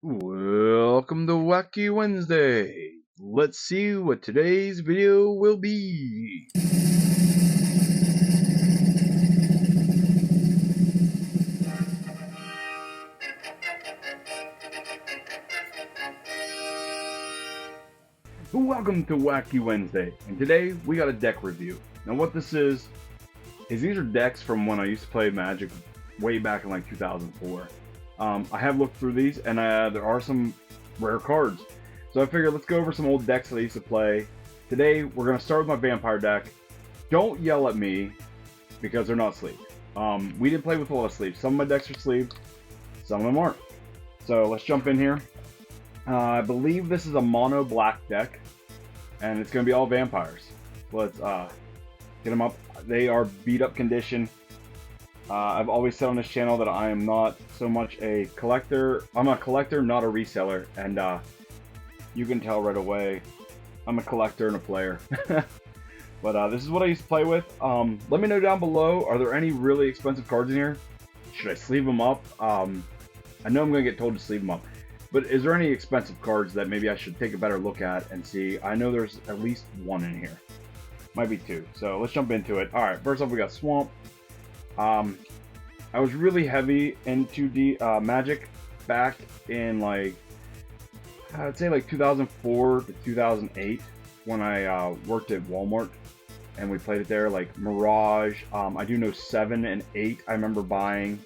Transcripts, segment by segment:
Welcome to Wacky Wednesday. Let's see what today's video will be. Welcome to Wacky Wednesday, and today we got a deck review. Now what this is these are decks from when I used to play Magic way back in like 2004. I have looked through these, and there are some rare cards. So I figured let's go over some old decks that I used to play. Today we're going to start with my Vampire deck. Don't yell at me because they're not sleeved. We didn't play with a lot of sleeves. Some of my decks are sleeved, some of them aren't. So let's jump in here. I believe this is a mono black deck, and it's going to be all vampires. Let's get them up. They are beat up condition. I've always said on this channel that I am not so much a collector. I'm a collector, not a reseller, and you can tell right away I'm a collector and a player. But this is what I used to play with. Let me know down below, are there any really expensive cards in here? Should I sleeve them up? I know I'm going to get told to sleeve them up. But is there any expensive cards that maybe I should take a better look at and see? I know there's at least one in here. Might be two. So let's jump into it. Alright, first off we got Swamp. I was really heavy into Magic back in like, I'd say like 2004 to 2008 when I worked at Walmart and we played it there, like Mirage. I do know 7 and 8 I remember buying.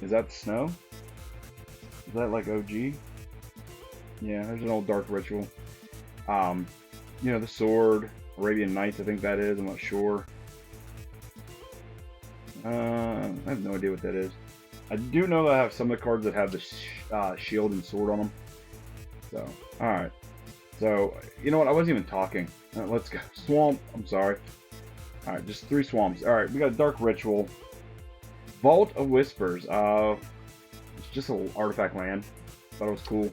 Is that Snow? Is that like OG? Yeah, there's an old Dark Ritual. You know, the Sword, Arabian Nights, I think that is, I'm not sure. I have no idea what that is. I do know that I have some of the cards that have the shield and sword on them. So, alright. So, you know what, I wasn't even talking. Let's go. Swamp, I'm sorry. Alright, just 3 swamps. Alright, we got a Dark Ritual. Vault of Whispers. It's just an artifact land. Thought it was cool.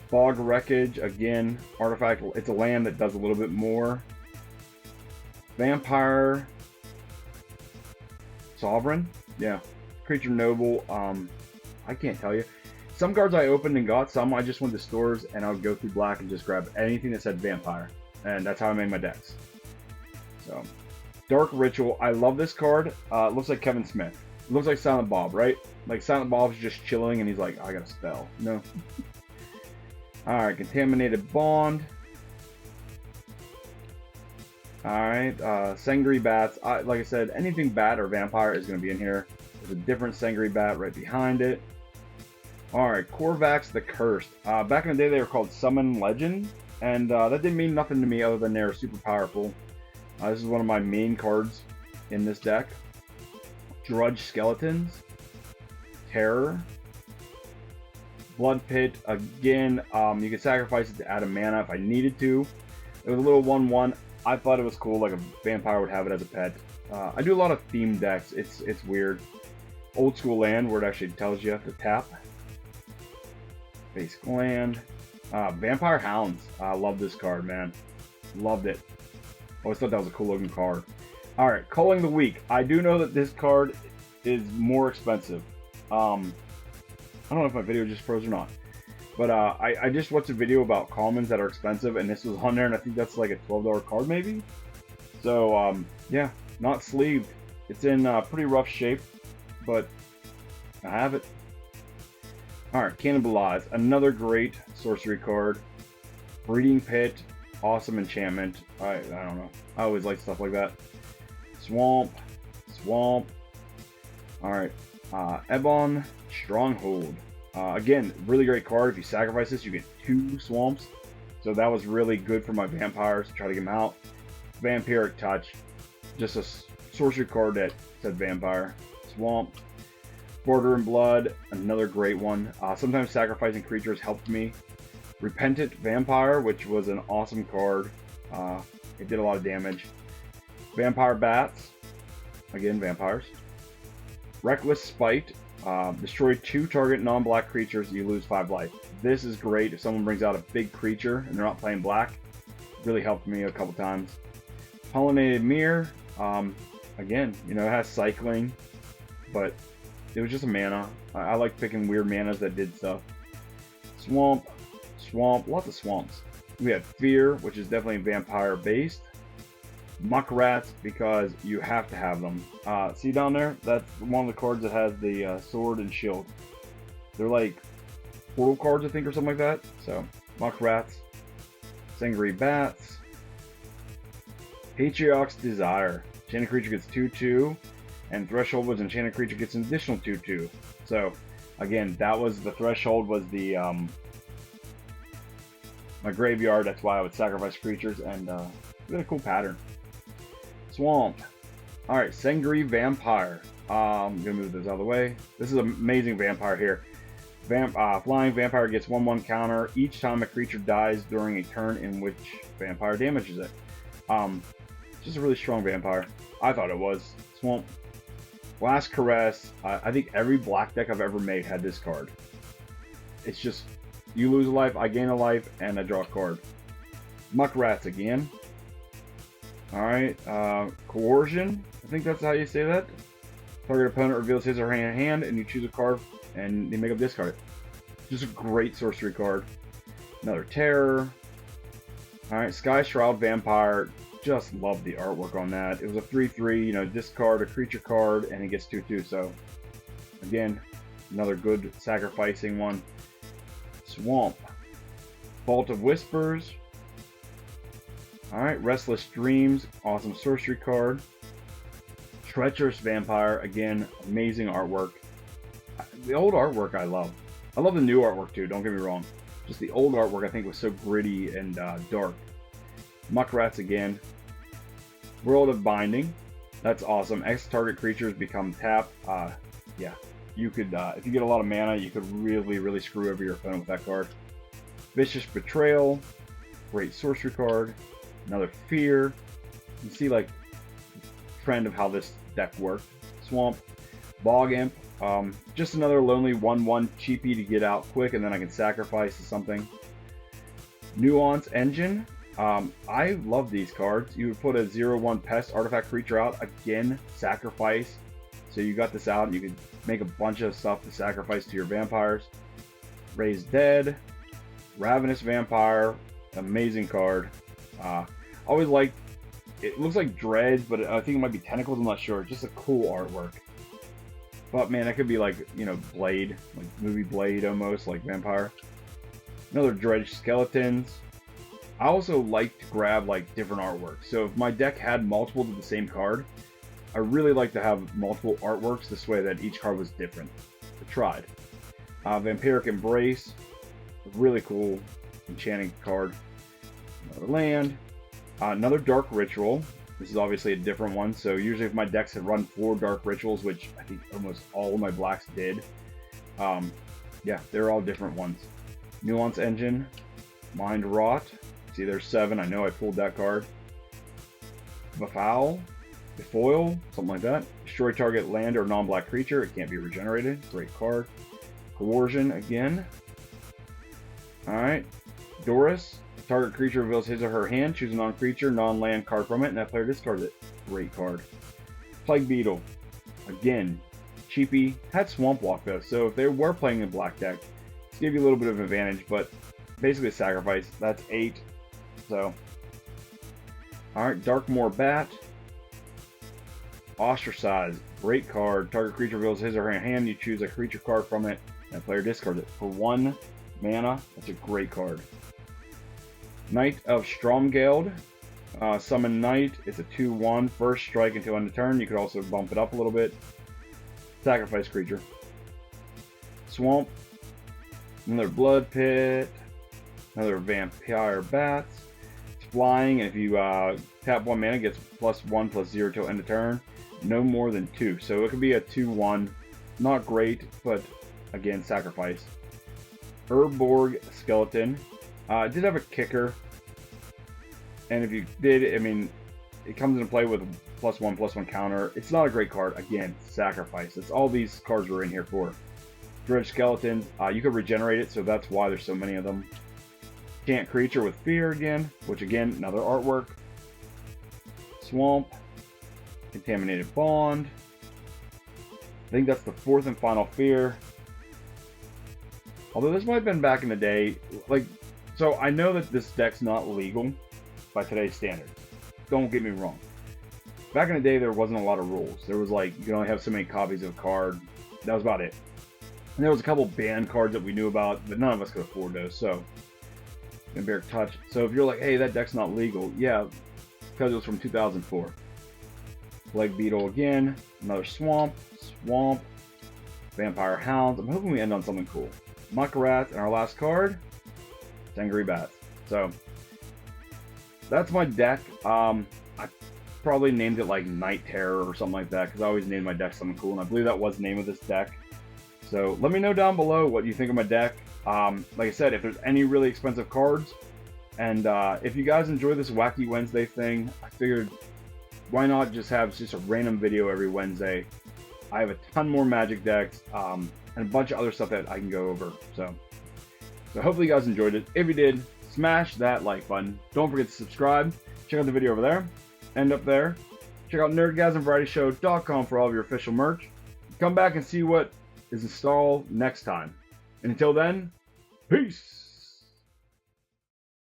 Fog Wreckage, again, artifact. It's a land that does a little bit more. Vampire Sovereign, yeah. Creature Noble, I can't tell you. Some cards I opened and got, some I just went to stores and I would go through black and just grab anything that said Vampire. And that's how I made my decks. So, Dark Ritual, I love this card. It looks like Kevin Smith. It looks like Silent Bob, right? Like Silent Bob's just chilling and he's like, I got a spell. No. Alright, Contaminated Bond. Alright, Sangri Bats. Like I said, anything bat or vampire is going to be in here. There's a different Sangri Bat right behind it. Alright, Korvax the Cursed. Back in the day they were called Summon Legend, and that didn't mean nothing to me other than they were super powerful. This is one of my main cards in this deck. Drudge Skeletons. Terror. Blood Pit. Again, you could sacrifice it to add a mana if I needed to. It was a little 1/1. I thought it was cool, like a vampire would have it as a pet. I do a lot of themed decks. It's weird. Old school land where it actually tells you to tap. Basic land. Vampire Hounds. I love this card, man. Loved it. Always thought that was a cool looking card. Alright, Culling the Weak. I do know that this card is more expensive. I don't know if my video just froze or not. But I just watched a video about commons that are expensive, and this was on there, and I think that's like a $12 card maybe. So, yeah, not sleeved. It's in pretty rough shape, but I have it. Alright, Cannibalize. Another great sorcery card. Breeding Pit. Awesome enchantment. I don't know. I always like stuff like that. Swamp. Swamp. Alright. Ebon Stronghold. Again, really great card. If you sacrifice this, you get 2 swamps. So that was really good for my vampires to try to get them out. Vampiric Touch. Just a sorcery card that said vampire. Swamp. Border in Blood. Another great one. Sometimes sacrificing creatures helped me. Repentant Vampire, which was an awesome card. It did a lot of damage. Vampire Bats. Again, vampires. Reckless Spite. Destroy 2 target non-black creatures, you lose 5 life. This is great if someone brings out a big creature and they're not playing black. Really helped me a couple times. Pollinated Mirror. Again, you know, it has cycling, but it was just a mana. I like picking weird manas that did stuff. Swamp, swamp, lots of swamps. We have Fear, which is definitely vampire based. Muck Rats, because you have to have them. See down there? That's one of the cards that has the sword and shield. They're like portal cards, I think, or something like that. So, Muck Rats, Sangry Bats, Patriarch's Desire. Enchanted creature gets 2/2, and Threshold was enchanted creature gets an additional 2/2. So, again, that was the threshold was the my graveyard. That's why I would sacrifice creatures, and we had a cool pattern. Swamp. All right, Sangry Vampire. I'm gonna move this out of the way. This is an amazing vampire here. Flying vampire gets 1/1 counter each time a creature dies during a turn in which vampire damages it. Just a really strong vampire. I thought it was. Swamp. Last Caress. I think every black deck I've ever made had this card. It's just, you lose a life, I gain a life, and I draw a card. Muck Rats again. Alright, Coercion. I think that's how you say that. Target opponent reveals his or her hand, and you choose a card, and they make up discard it. Just a great sorcery card. Another Terror. Alright, Sky Shroud Vampire. Just love the artwork on that. It was a 3/3, you know, discard a creature card, and it gets 2/2. So, again, another good sacrificing one. Swamp. Vault of Whispers. Alright, Restless Dreams. Awesome sorcery card. Treacherous Vampire. Again, amazing artwork. The old artwork I love. I love the new artwork too, don't get me wrong. Just the old artwork I think was so gritty and dark. Muck Rats again. World of Binding. That's awesome. X target creatures become tap. Yeah. You could, if you get a lot of mana, you could really, really screw over your opponent with that card. Vicious Betrayal. Great sorcery card. Another Fear. You see, like, trend of how this deck worked. Swamp. Bog Imp. Just another lonely 1/1 cheapie to get out quick, and then I can sacrifice to something. Nuance Engine. I love these cards. You would put a 0/1 pest artifact creature out, again, sacrifice. So you got this out, and you can make a bunch of stuff to sacrifice to your vampires. Raise Dead. Ravenous Vampire. Amazing card. Always liked, it looks like Dreads, but I think it might be Tentacles, I'm not sure. Just a cool artwork. But man, that could be like, you know, Blade, like movie Blade almost, like Vampire. Another Dredge Skeletons. I also like to grab like different artwork. So if my deck had multiples of the same card, I really like to have multiple artworks this way that each card was different. I tried. Vampiric Embrace. Really cool enchanting card. Another land. Another Dark Ritual. This is obviously a different one. So usually if my decks had run 4 Dark Rituals, which I think almost all of my blacks did, yeah, they're all different ones. Nuance Engine. Mind Rot. See, there's 7. I know I pulled that card. Befoul. Befoil. Something like that. Destroy target land or non-black creature. It can't be regenerated. Great card. Coercion again. Alright. Doris. Target creature reveals his or her hand. Choose a non-creature, non-land card from it, and that player discards it. Great card. Plague Beetle. Again, cheapie. Had Swamp Walk though, so if they were playing a black deck, this gave you a little bit of advantage, but basically a sacrifice. That's 8. So, alright, Darkmoor Bat. Ostracize. Great card. Target creature reveals his or her hand. You choose a creature card from it, and that player discards it. For 1 mana, that's a great card. Knight of Stromgeld. Summon Knight. It's a 2/1. First strike until end of turn. You could also bump it up a little bit. Sacrifice creature. Swamp. Another Blood Pit. Another Vampire Bats. It's flying, and if you tap 1 mana, it gets +1/+0 till end of turn. No more than 2. So it could be a 2/1. Not great, but again, sacrifice. Urborg Skeleton. It did have a kicker, and if you did, I mean, it comes into play with +1/+1 counter. It's not a great card. Again, sacrifice. That's all these cards are in here for. Dredge Skeletons. You could regenerate it, so that's why there's so many of them. Enchant creature with Fear again, which again, another artwork. Swamp. Contaminated Bond. I think that's the 4th and final Fear. Although this might have been back in the day, like, so I know that this deck's not legal by today's standards. Don't get me wrong. Back in the day, there wasn't a lot of rules. There was like, you could only have so many copies of a card. That was about it. And there was a couple banned cards that we knew about, but none of us could afford those, so. Vampiric Touch. So if you're like, hey, that deck's not legal, yeah, because it was from 2004. Plague Beetle again, another Swamp, Vampire Hounds. I'm hoping we end on something cool. Muckrath, and our last card, Tengri Bats. So, that's my deck. I probably named it like Night Terror or something like that, because I always named my deck something cool, and I believe that was the name of this deck. So, let me know down below what you think of my deck. Like I said, if there's any really expensive cards, and if you guys enjoy this Wacky Wednesday thing, I figured why not just have just a random video every Wednesday. I have a ton more Magic decks, and a bunch of other stuff that I can go over. So hopefully you guys enjoyed it. If you did, smash that like button. Don't forget to subscribe. Check out the video over there, and up there. Check out nerdgasmvarietyshow.com for all of your official merch. Come back and see what is installed next time. And until then, peace!